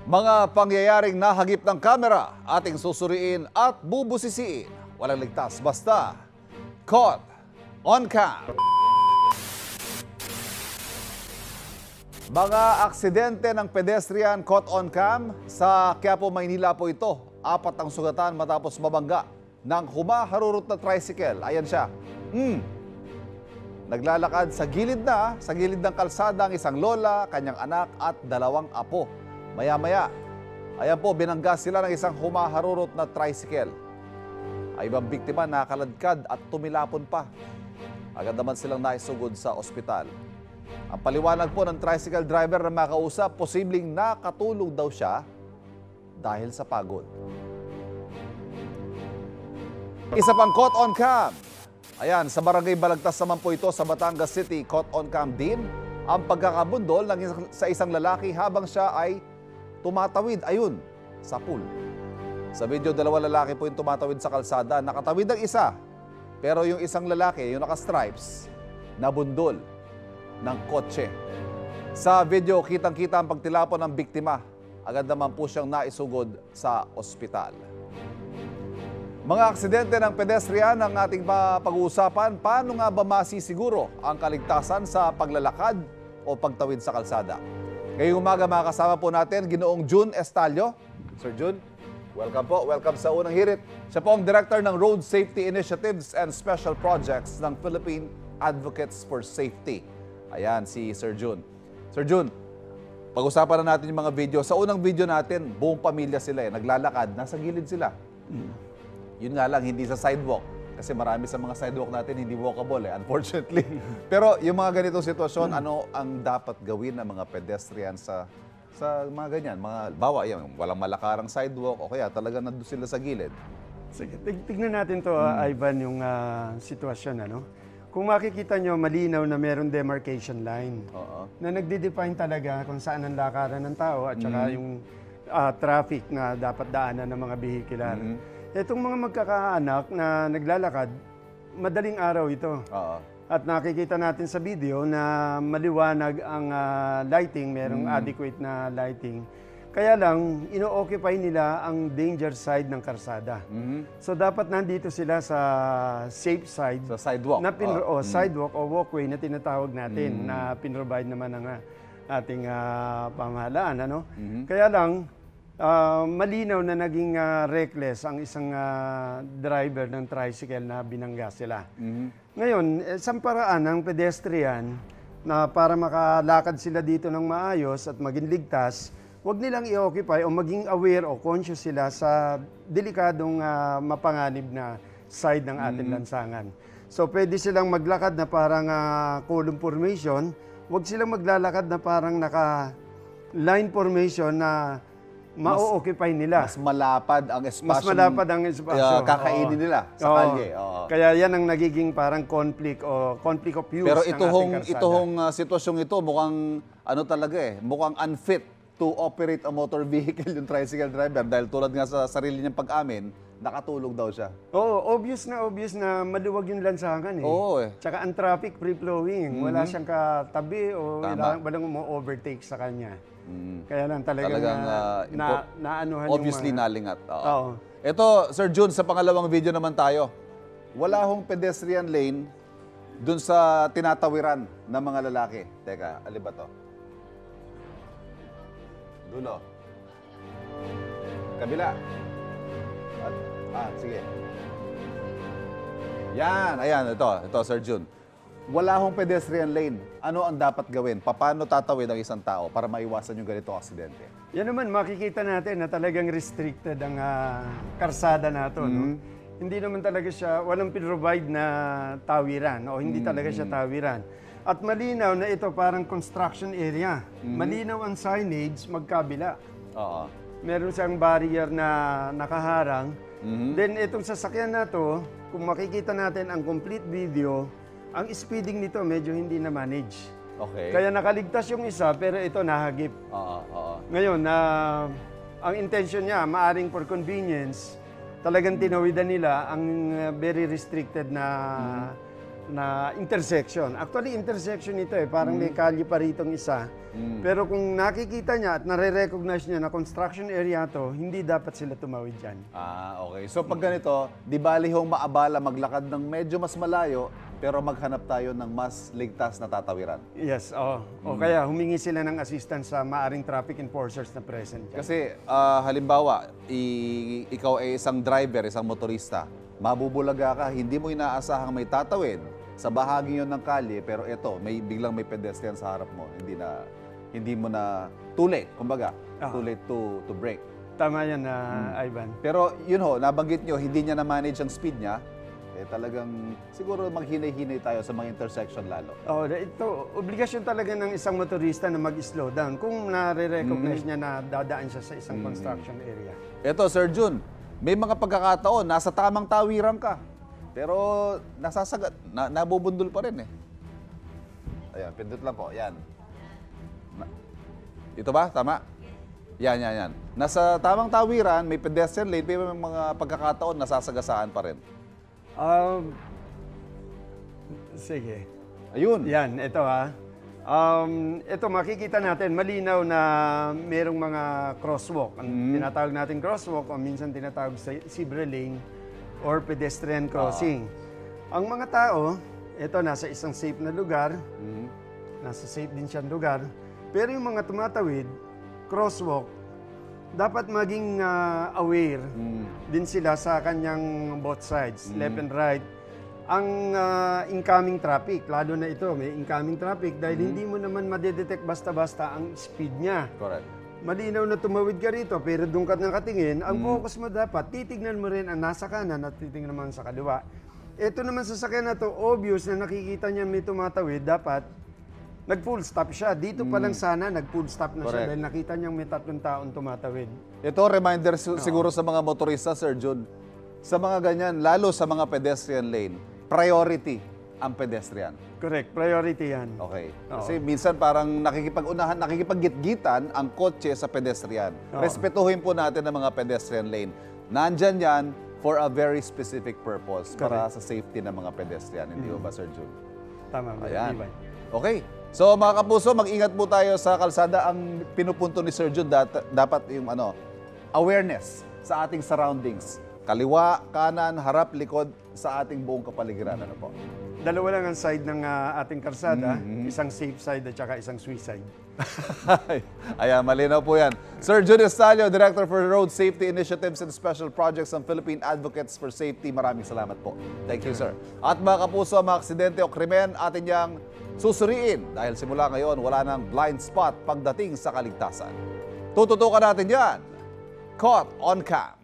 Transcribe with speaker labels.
Speaker 1: Mga pangyayaring nahagip ng kamera, ating susuriin at bubusisiin. Walang ligtas, basta caught on cam. Mga aksidente ng pedestrian caught on cam sa Quiapo, Maynila po ito. 4 ang sugatan matapos mabangga ng humaharurot na tricycle. Ayan siya. Naglalakad sa gilid ng kalsada ang isang lola, kanyang anak at 2 apo. Maya-maya, ayan po, binangga sila ng isang humaharurot na tricycle. Ay ibang biktima nakaladkad at tumilapon pa. Agad naman silang naisugod sa ospital. Ang paliwanag po ng tricycle driver na makausap, posibleng nakatulog daw siya dahil sa pagod. Isa pang caught on cam. Ayan, sa Barangay Balagtas naman po ito sa Batangas City, caught on cam din ang pagkakabundol sa isang lalaki habang siya ay tumatawid, ayun, sa pool. Sa video, 2 lalaki po yung tumatawid sa kalsada. Nakatawid ang isa, pero yung isang lalaki, yung naka-stripes, nabundol ng kotse. Sa video, kitang-kita ang pagtilapon ng biktima. Agad naman po siyang naisugod sa ospital. Mga aksidente ng pedestrian ang ating pag-uusapan. Paano nga ba masisiguro ang kaligtasan sa paglalakad o pagtawid sa kalsada? Ngayong umaga makakasama po natin Ginoong Jun Estalio. Sir Jun, welcome po. Welcome sa Unang Hirit. Siya po ang Director ng Road Safety Initiatives and Special Projects ng Philippine Advocates for Safety. Ayan, si Sir Jun. Sir Jun, pag-usapan na natin yung mga video. Sa unang video natin, buong pamilya sila naglalakad, nasa gilid sila. Yun nga lang, hindi sa sidewalk. Kasi marami sa mga sidewalk natin hindi walkable unfortunately. Pero yung mga ganitong sitwasyon, ano ang dapat gawin ng mga pedestrian sa mga ganyan? Mga bawa, yan, walang malakarang sidewalk o kaya talaga nandun sila sa gilid.
Speaker 2: Sige, tignan natin to, Ivan, yung sitwasyon. Kung makikita nyo, malinaw na meron demarcation line na nagde-define talaga kung saan ang lakaran ng tao at saka yung traffic na dapat daanan ng mga vehicular. Itong mga magkakaanak na naglalakad, madaling araw ito. At nakikita natin sa video na maliwanag ang lighting, merong adequate na lighting. Kaya lang, ino-occupy nila ang danger side ng karsada. So dapat nandito sila sa safe side.
Speaker 1: Sa sidewalk.
Speaker 2: Na sidewalk o walkway na tinatawag natin na pinrovide naman ng ating pamahalaan. Kaya lang, malinaw na naging reckless ang isang driver ng tricycle na binangga sila. Ngayon, isang paraan ng pedestrian na para makalakad sila dito ng maayos at maging ligtas, huwag nilang i-occupy o maging aware o conscious sila sa delikadong mapanganib na side ng ating lansangan. So pwede silang maglakad na parang column formation, huwag silang maglalakad na parang naka-line formation na ma-occupy nila.
Speaker 1: Mas malapad ang espasyo.
Speaker 2: Mas malapad ang espasyo.
Speaker 1: Kakainin nila sa kalye.
Speaker 2: Kaya yan ang nagiging parang conflict of use.
Speaker 1: Pero
Speaker 2: ng ating karsada.
Speaker 1: itong sitwasyong ito mukhang mukhang unfit to operate a motor vehicle yung tricycle driver dahil tulad nga sa sarili niyang pag-amin, nakatulog daw siya.
Speaker 2: Obvious na maluwag yung lansangan Tsaka ang traffic free-flowing. Wala siyang katabi o walang mo-overtake sa kanya. Kaya lang talagang naanuhan
Speaker 1: obviously nalingat. Ito, Sir Jun, sa pangalawang video naman tayo. Wala hong pedestrian lane dun sa tinatawiran ng mga lalaki. Teka, alin ba to? Dulo. Kabila. Sige. Yan, ayan, ito Sir Jun. Wala hong pedestrian lane. Ano ang dapat gawin? Paano tatawid ang isang tao para maiwasan yung ganitong aksidente?
Speaker 2: Yan naman, makikita natin na talagang restricted ang karsada nato. Hindi naman talaga siya, walang pinrovide na tawiran o hindi talaga siya tawiran. At malinaw na ito parang construction area. Malinaw ang signage magkabila. Meron siyang barrier na nakaharang. Then itong sasakyan na to, kung makikita natin ang complete video, ang speeding nito medyo hindi na-manage. Kaya nakaligtas yung isa, pero ito nahagip. Ngayon, ang intention niya, maaring for convenience, talagang tinawidan nila ang very restricted na na intersection. Actually, intersection ito parang may kalye pa ritong isa. Pero kung nakikita niya at nare-recognize niya na construction area to, hindi dapat sila tumawid dyan.
Speaker 1: Okay. So pag ganito, di bali hong maabala maglakad ng medyo mas malayo, pero maghanap tayo ng mas ligtas na tatawiran.
Speaker 2: Yes, o kaya humingi sila ng assistance sa maaring traffic enforcers na present dyan.
Speaker 1: Kasi halimbawa, ikaw ay isang driver, isang motorista, mabubulaga ka, hindi mo inaasahang may tatawid sa bahagi yon ng kalye, pero ito, biglang may pedestrian sa harap mo, hindi mo na too late, kumbaga, too late to brake.
Speaker 2: Tama yan, Ivan.
Speaker 1: Pero yun ho, nabanggit nyo, hindi niya na-manage ang speed niya, talagang siguro maghinay-hinay tayo sa mga intersection lalo.
Speaker 2: Ito, obligasyon talaga ng isang motorista na mag-slow down kung nare-recognize niya na dadaan siya sa isang construction area.
Speaker 1: Ito, Sir Jun, may mga pagkakataon, nasa tamang tawiran ka, pero nabubundol pa rin Ayan, pindot lang po, yan. Ito ba? Tama? Yan. Nasa tamang tawiran, may pedestrian lane, pero may mga pagkakataon, nasasagasaan pa rin.
Speaker 2: Sige.
Speaker 1: Ayun.
Speaker 2: Yan, ito ito makikita natin, malinaw na merong mga crosswalk. Ang tinatawag natin crosswalk o minsan tinatawag zebra lane or pedestrian crossing. Ang mga tao, ito nasa isang safe na lugar, nasa safe din siyang lugar, pero yung mga tumatawid, crosswalk, dapat maging aware din sila sa kanyang both sides, left and right. Ang incoming traffic, lalo na ito, may incoming traffic dahil hindi mo naman madedetect basta-basta ang speed niya.
Speaker 1: Correct.
Speaker 2: Malinaw na tumawid ka rito, pero doon ka nakatingin, ang focus mo dapat, titignan mo rin ang nasa kanan at titignan naman sa kaliwa. Ito naman sa sakyan na to, obvious na nakikita niya may tumatawid, dapat nag-full stop siya. Dito pa lang sana, nag-full stop na siya dahil nakita niyang may 3 taong tumatawid.
Speaker 1: Ito, reminder siguro sa mga motorista, Sir Jun. Sa mga ganyan, lalo sa mga pedestrian lane, priority ang pedestrian.
Speaker 2: Correct, priority yan.
Speaker 1: Okay. Kasi minsan parang nakikipag-gitgitan ang kotse sa pedestrian. Respetuhin po natin ang mga pedestrian lane. Nandyan yan for a very specific purpose, para sa safety ng mga pedestrian. Hindi ba, Sir Jun?
Speaker 2: Tama ba?
Speaker 1: Ayan. Okay. So mga kapuso, mag-ingat po tayo sa kalsada. Ang pinupunto ni Sir Jun, dapat yung awareness sa ating surroundings. Kaliwa, kanan, harap, likod sa ating buong kapaligiran. Ano po?
Speaker 2: Dalawa lang ang side ng ating kalsada, isang safe side at saka isang suicide.
Speaker 1: Ayan, malinaw po yan. Sir Jun Estalio, Director for Road Safety Initiatives and Special Projects ng Philippine Advocates for Safety. Maraming salamat po. Thank you, sir. At mga kapuso, mga aksidente o krimen, atin yang susuriin dahil simula ngayon, wala nang blind spot pagdating sa kaligtasan. Tututukan natin yan. Caught on Cam.